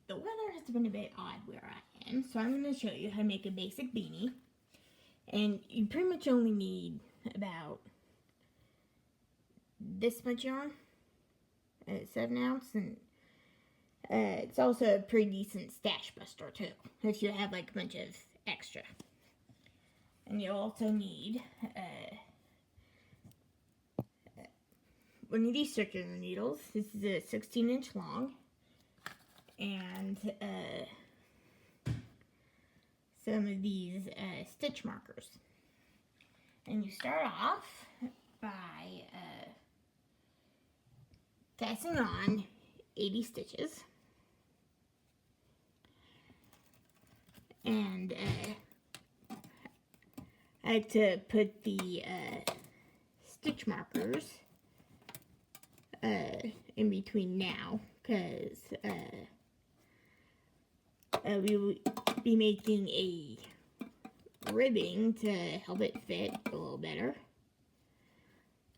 the weather has been a bit odd where I am, so I'm going to show you how to make a basic beanie. And you pretty much only need about this much yarn, 7 ounce, and it's also a pretty decent stash buster too, if you have like a bunch of extra. And you'll also need one of these circular needles. This is a 16-inch long, and some of these stitch markers. And you start off by fastening on 80 stitches. And I like to put the stitch markers in between now, because we will be making a ribbing to help it fit a little better,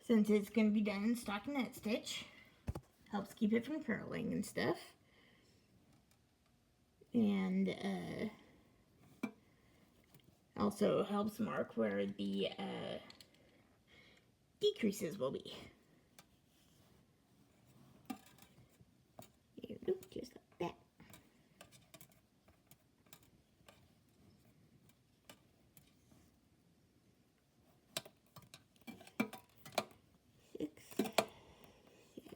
since it's going to be done in stockinette stitch. Helps keep it from curling and stuff, and also helps mark where the decreases will be. There we go, just like that. Six,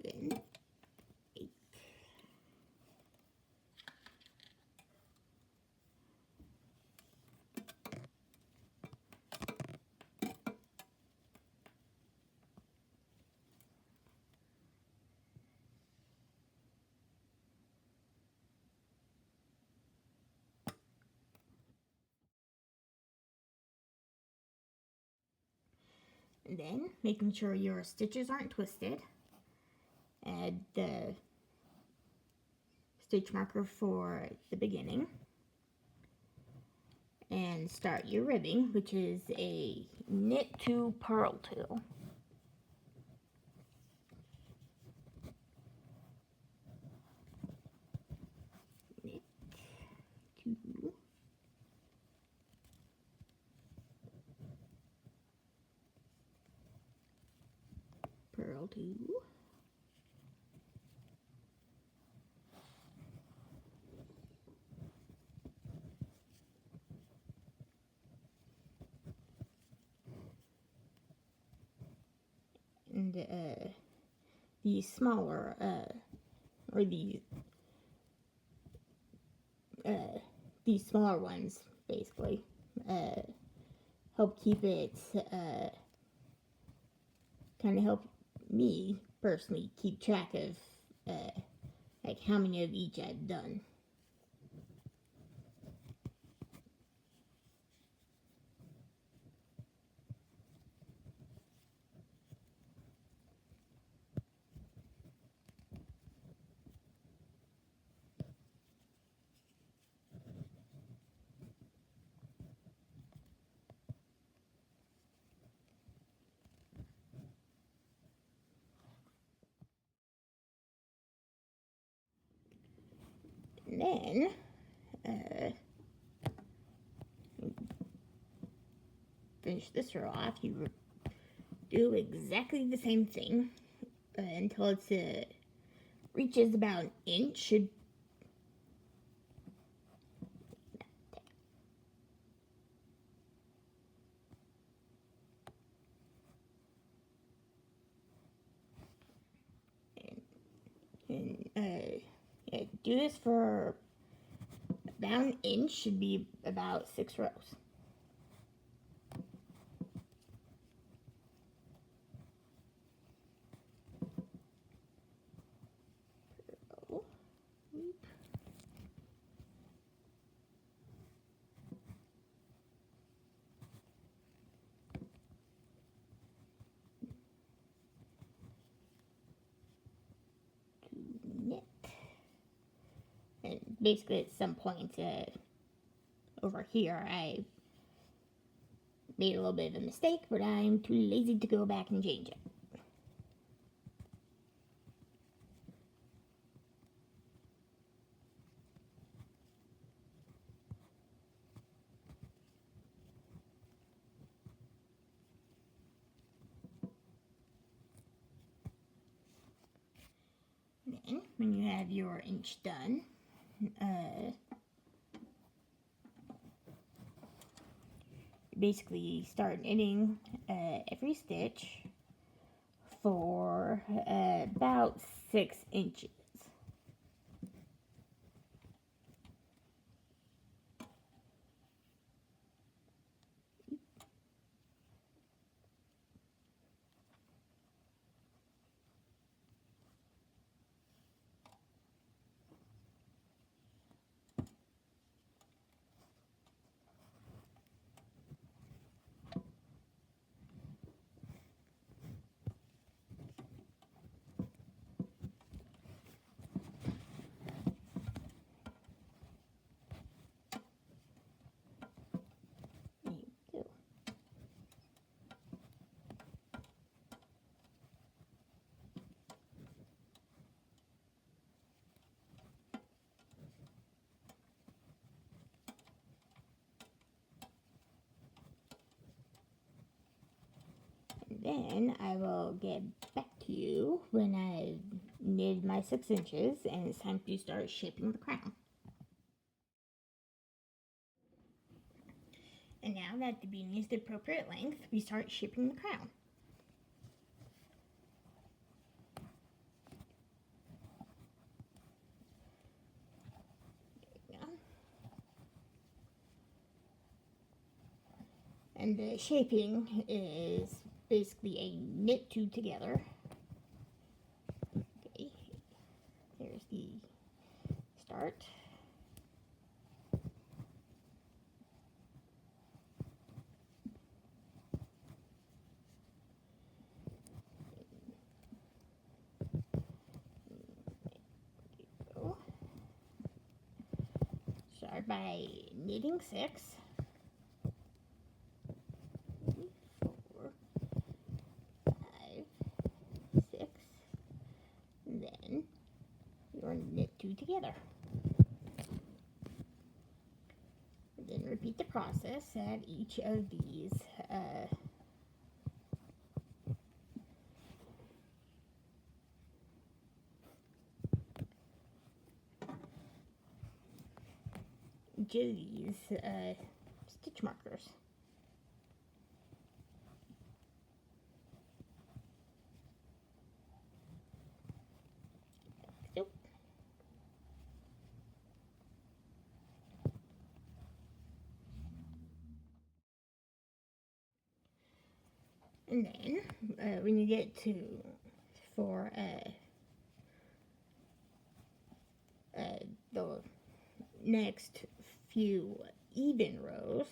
7, 8. And then, making sure your stitches aren't twisted, add the stitch marker for the beginning, and start your ribbing, which is a knit to purl to. Knit to purl to. And these smaller, or these smaller ones, basically, help keep it, kind of help me personally keep track of, like how many of each I've done. And then, finish this row off. You do exactly the same thing until it reaches about an inch. And yeah, do this for about an inch. Should be about 6 rows. Knit. And basically at some point over here I made a little bit of a mistake, but I'm too lazy to go back and change it. Then, when you have your inch done, basically start knitting every stitch for about 6 inches. Then I will get back to you when I've knitted my 6 inches and it's time to start shaping the crown. And now that the beanie is the appropriate length, we start shaping the crown. There we go. And the shaping is basically a knit two together. Okay, there's the start. Start by knitting 6. 4, 5, 6. Then you're knit 2 together. Then repeat the process at each of these stitch markers. So, and then when you get to for the next few even rows,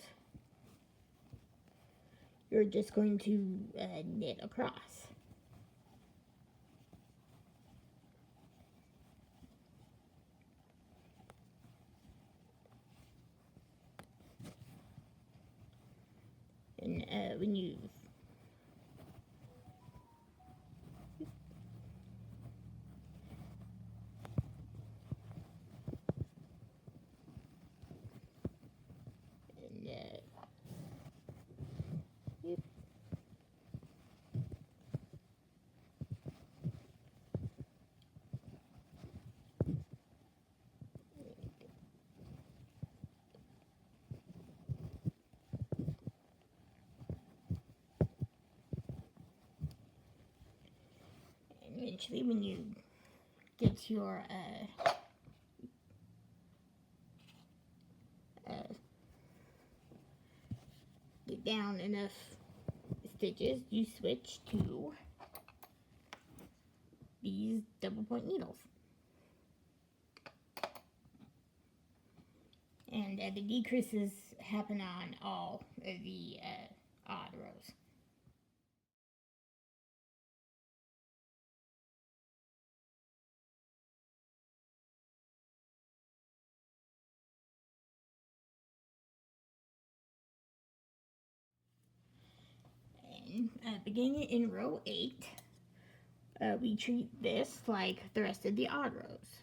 you're just going to knit across. And when you eventually, when you get your get down enough stitches, you switch to these double point needles. And the decreases happen on all of the odd rows. And beginning in row 8, we treat this like the rest of the odd rows.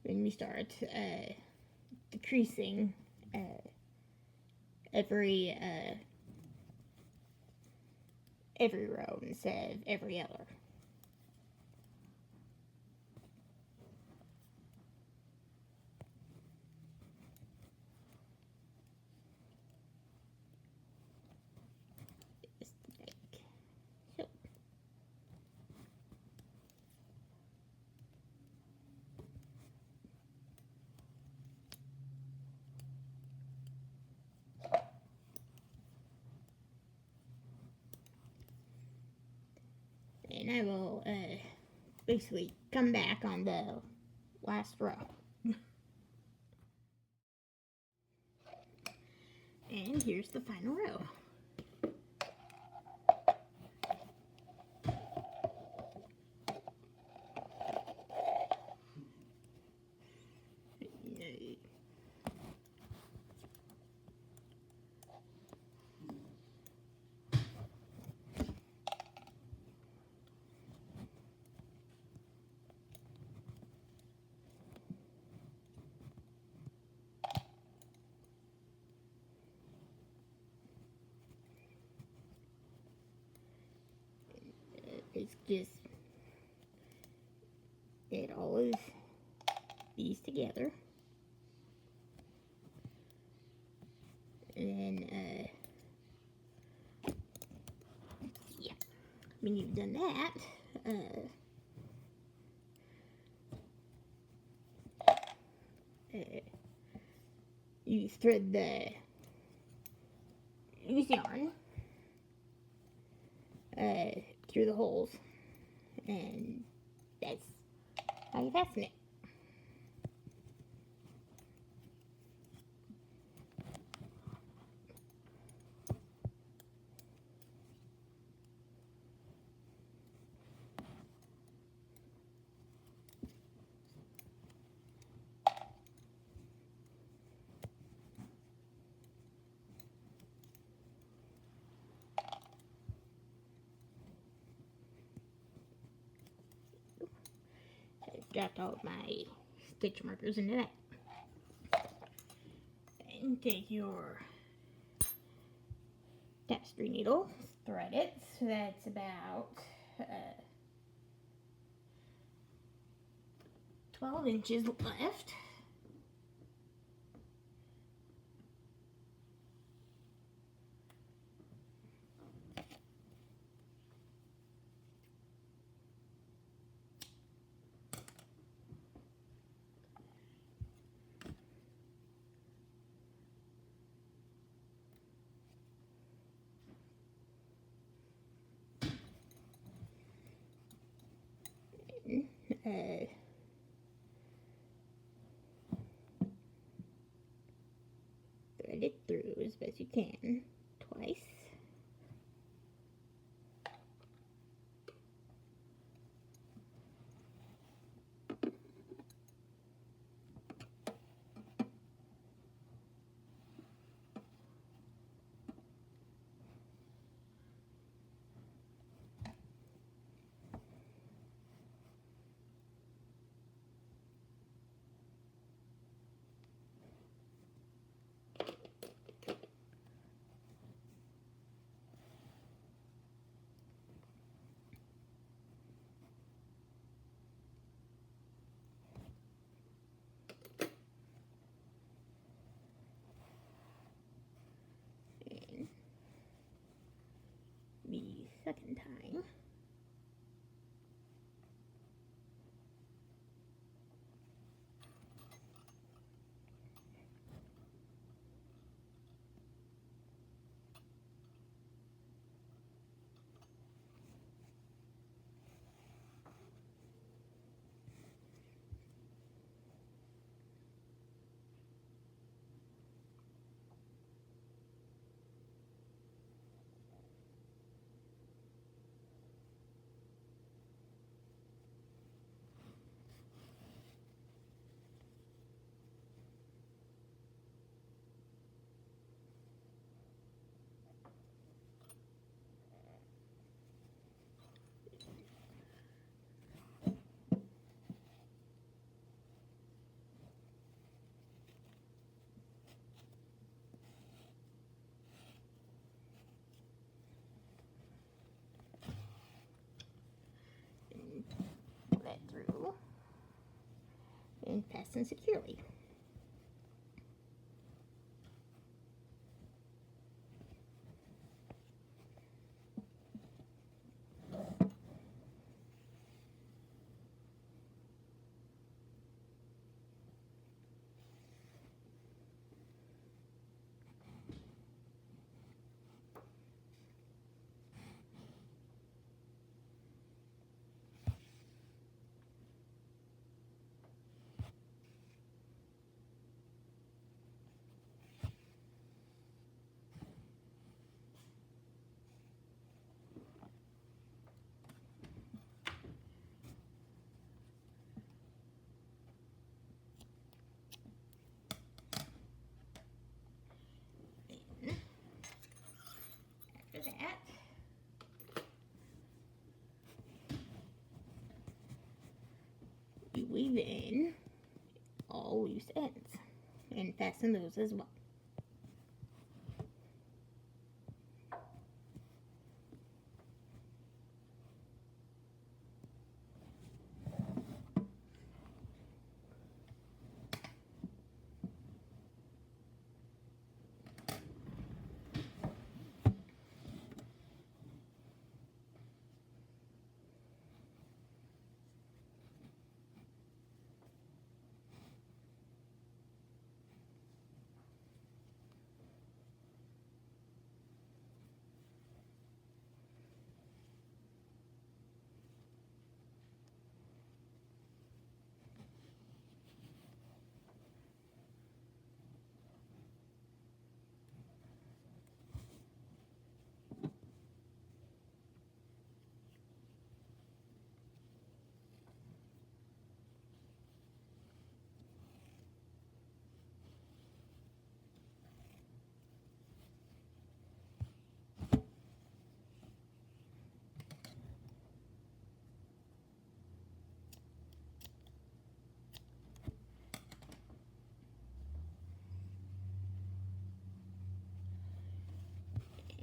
When we start decreasing every row instead of every other. and I will basically come back on the last row. And here's the final row. It's just, it always these together, and then yeah, when you've done that, you thread the loose yarn through the holes, and that's how you fasten it. Dropped all of my stitch markers into that. And take your tapestry needle, thread it, so that's about 12 inches left. Thread it through as best you can, twice. The second time. That through and fasten securely. weave in all loose ends and fasten those as well.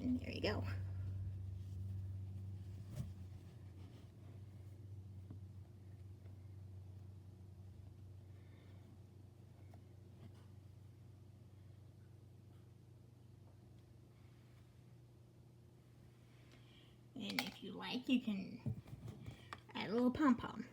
And there you go. And if you like, you can add a little pom-pom.